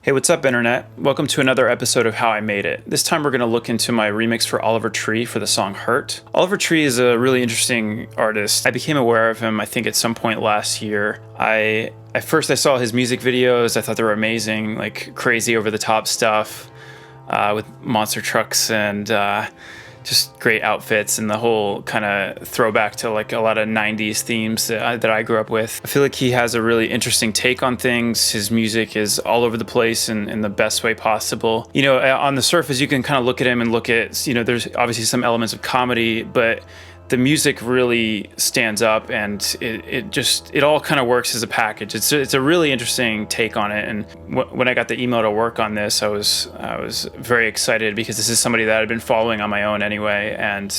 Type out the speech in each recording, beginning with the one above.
Hey, what's up, Internet? Welcome to another episode of How I Made It. This time we're going to look into my remix for Oliver Tree for the song Hurt. Oliver Tree is a really interesting artist. I became aware of him, I think, at some point last year. At first I saw his music videos. I thought they were amazing, like crazy over-the-top stuff with monster trucks and just great outfits and the whole kind of throwback to like a lot of 90s themes that I grew up with. I feel like he has a really interesting take on things. His music is all over the place in the best way possible. You know, on the surface, you can kind of look at him and look at, you know, there's obviously some elements of comedy, but the music really stands up and it all kind of works as a package. It's a really interesting take on it. And when I got the email to work on this, I was very excited because this is somebody that I'd been following on my own anyway. And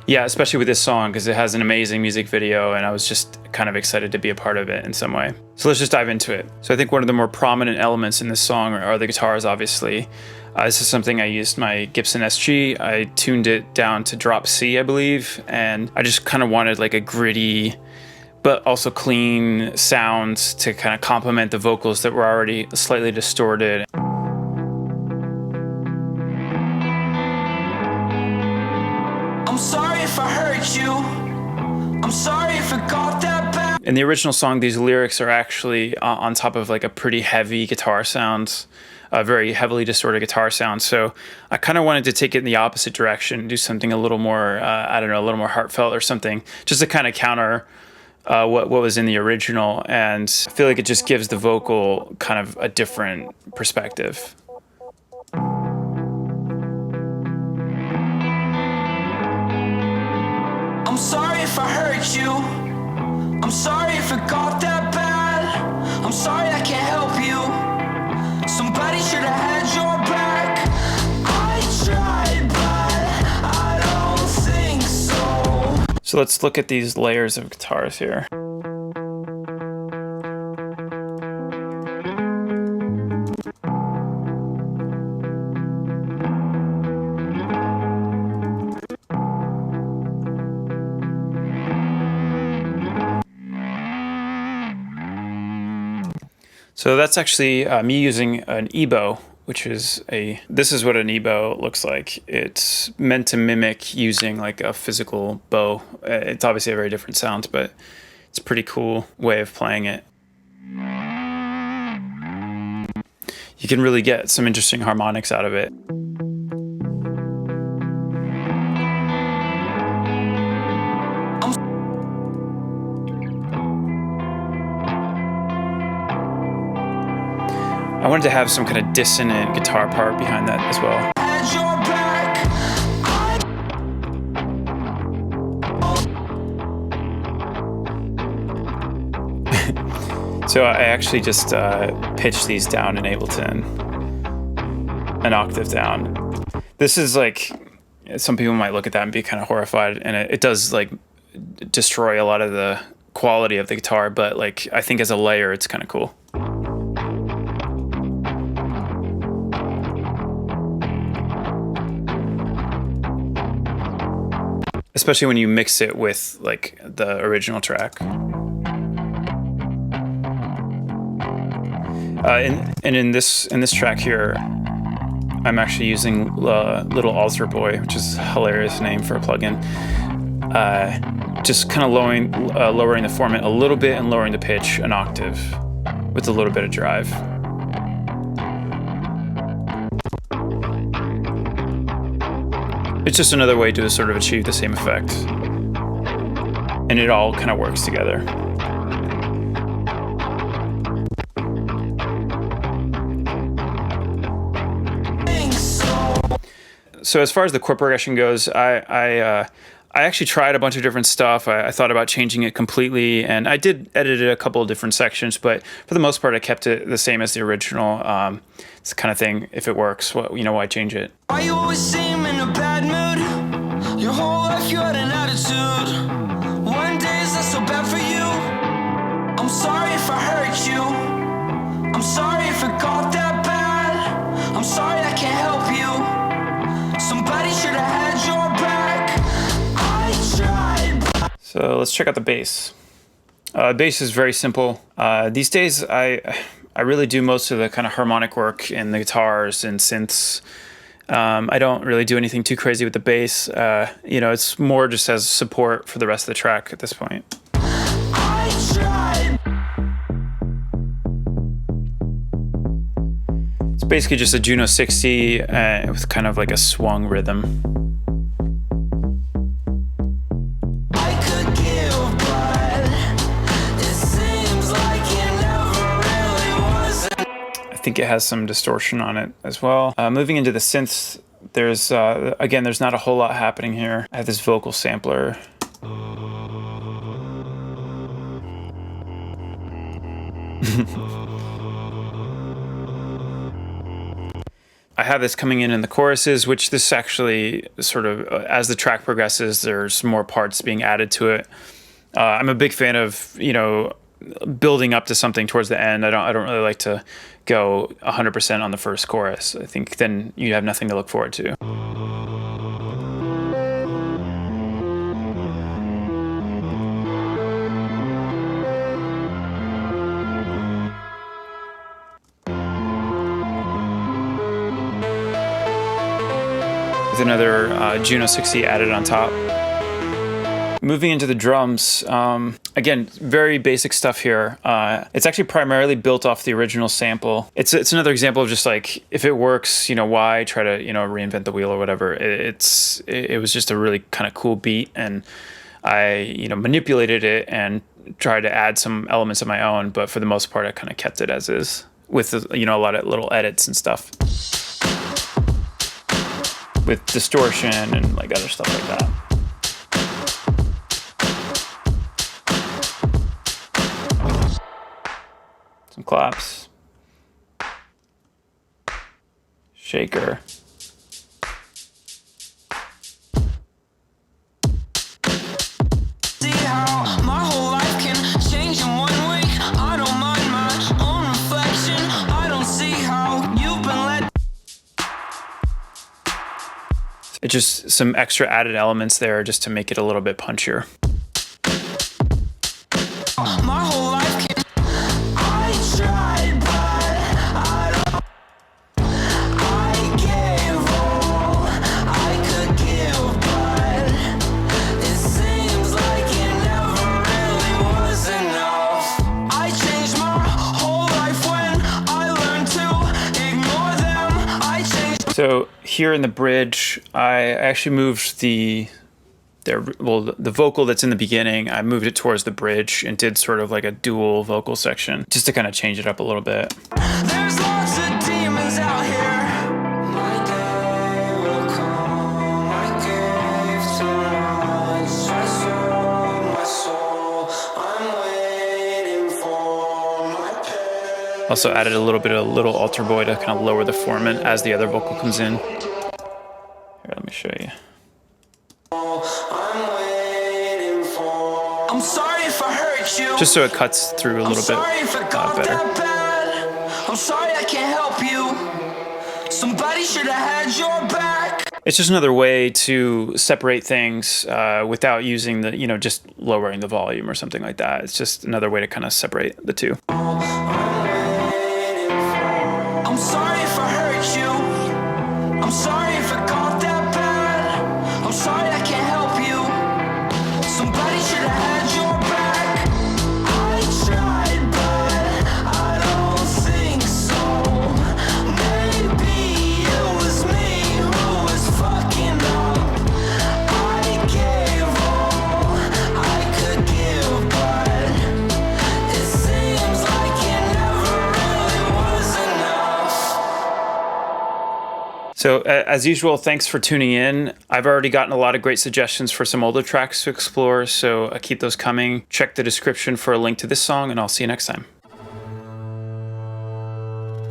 yeah, especially with this song because it has an amazing music video and I was just kind of excited to be a part of it in some way. So let's just dive into it. So I think one of the more prominent elements in this song are the guitars, obviously. This is something I used my Gibson SG. I tuned it down to drop C, I believe, and I just kind of wanted like a gritty but also clean sound to kind of complement the vocals that were already slightly distorted. I'm sorry if I hurt you. I'm sorry if it got that bad. In the original song, these lyrics are actually on top of like a pretty heavy guitar sound. A very heavily distorted guitar sound. So I kind of wanted to take it in the opposite direction, do something a little more, I don't know, a little more heartfelt or something, just to kind of counter what was in the original. And I feel like it just gives the vocal kind of a different perspective. I'm sorry if I hurt you. I'm sorry if it got that bad. I'm sorry I can't help you. Somebody should have had your back. I tried, but I don't think so. So let's look at these layers of guitars here. So that's actually me using an Ebow, which is this is what an Ebow looks like. It's meant to mimic using like a physical bow. It's obviously a very different sound, but it's a pretty cool way of playing it. You can really get some interesting harmonics out of it. I wanted to have some kind of dissonant guitar part behind that as well. So I actually just pitched these down in Ableton, an octave down. This is like, some people might look at that and be kind of horrified, and it does like destroy a lot of the quality of the guitar, but like I think as a layer it's kind of cool. Especially when you mix it with like the original track. And in this track here, I'm actually using Little Altar Boy, which is a hilarious name for a plugin. Just kind of lowering the format a little bit and lowering the pitch an octave with a little bit of drive. It's just another way to sort of achieve the same effect. And it all kind of works together. So as far as the chord progression goes, I actually tried a bunch of different stuff. I thought about changing it completely, and I did edit it a couple of different sections, but for the most part, I kept it the same as the original. It's the kind of thing, if it works, why change it? Why you always seem in a bad mood? Your whole life you had an attitude. One day is not so bad for you. I'm sorry if I hurt you. I'm sorry if it got that bad. I'm sorry I can't help you. Somebody should have had your back. I tried. So let's check out the bass. Bass is very simple. These days, I I really do most of the kind of harmonic work in the guitars and synths. I don't really do anything too crazy with the bass. You know, it's more just as support for the rest of the track at this point. It's basically just a Juno 60 with kind of like a swung rhythm. I think it has some distortion on it as well. Moving into the synths, there's again, there's not a whole lot happening here. I have this vocal sampler. I have this coming in the choruses, which this actually sort of, as the track progresses, there's more parts being added to it. I'm a big fan of, you know, building up to something towards the end. I don't really like to go 100% on the first chorus. I think then you have nothing to look forward to. With another Juno 60 added on top. Moving into the drums, again, very basic stuff here. It's actually primarily built off the original sample. It's another example of just like, if it works, you know, why try to, you know, reinvent the wheel or whatever. It was just a really kind of cool beat, and I, you know, manipulated it and tried to add some elements of my own, but for the most part, I kind of kept it as is with, you know, a lot of little edits and stuff. With distortion and like other stuff like that. Some claps. Shaker. See how my whole life can change in 1 week. I don't mind my own reflection. I don't see how you've been led. It's just some extra added elements there just to make it a little bit punchier. My whole life can. I tried, but I don't. I gave all I could give, but it seems like it never really was enough. I changed my whole life when I learned to ignore them. I changed. So here in the bridge, I actually moved the vocal that's in the beginning, I moved it towards the bridge and did sort of like a dual vocal section just to kind of change it up a little bit. There's lots of demons out here. My day will come. I gave too much. I sold my soul. I'm waiting for my pay. Also added a little bit of little alter boy to kind of lower the formant as the other vocal comes in. Here, let me show you. I'm waiting for. I'm sorry if I hurt you. Just so it cuts through a little bit better. That bad. I'm sorry I can't help you. Somebody should have had your back. It's just another way to separate things without using the, you know, just lowering the volume or something like that. It's just another way to kind of separate the two. I'm sorry if I hurt you. I'm sorry if I got that bad. I'm sorry I can't help you. Somebody should have had your back. I tried, but I don't think so. Maybe it was me who was fucking up. I gave all I could give, but it seems like it never really was enough. So as usual, thanks for tuning in. I've already gotten a lot of great suggestions for some older tracks to explore, so keep those coming. Check the description for a link to this song, and I'll see you next time.